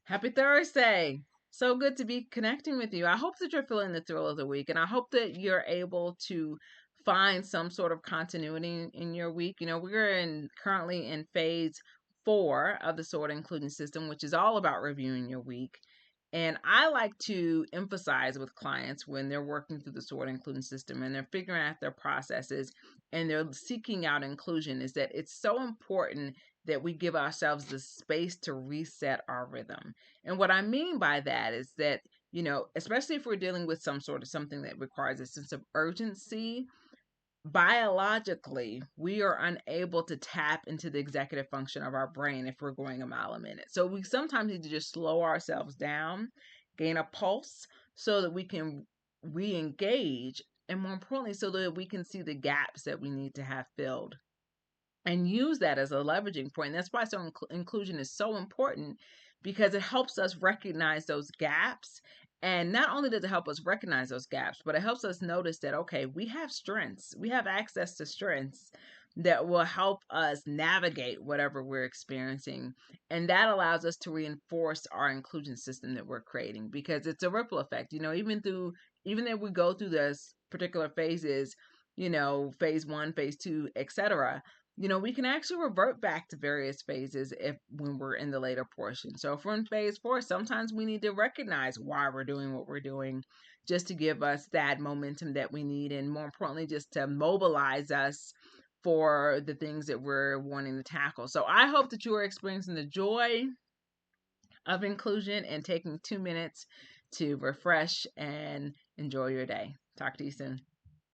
Happy Thursday. So good to be connecting with you. I hope that you're feeling the thrill of the week, and I hope that you're able to find some sort of continuity in your week. We're currently in phase 4 of the SWORD including system, which is all about reviewing your week. And I like to emphasize with clients when they're working through the SWORD inclusion system and they're figuring out their processes and they're seeking out inclusion is that it's so important that we give ourselves the space to reset our rhythm. And what I mean by that is that, especially if we're dealing with some sort of something that requires a sense of urgency, biologically, we are unable to tap into the executive function of our brain if we're going a mile a minute. So we sometimes need to just slow ourselves down, gain a pulse so that we can re engage, and more importantly, so that we can see the gaps that we need to have filled and use that as a leveraging point. That's why inclusion is so important because it helps us recognize those gaps. And not only does it help us recognize those gaps, but it helps us notice that, okay, we have strengths, we have access to strengths that will help us navigate whatever we're experiencing. And that allows us to reinforce our inclusion system that we're creating because it's a ripple effect. Even if we go through this particular phases, phase 1, phase 2, etc., we can actually revert back to various phases if when we're in the later portion. So if we're in phase 4, sometimes we need to recognize why we're doing what we're doing just to give us that momentum that we need, and more importantly, just to mobilize us for the things that we're wanting to tackle. So I hope that you are experiencing the joy of inclusion and taking 2 minutes to refresh and enjoy your day. Talk to you soon.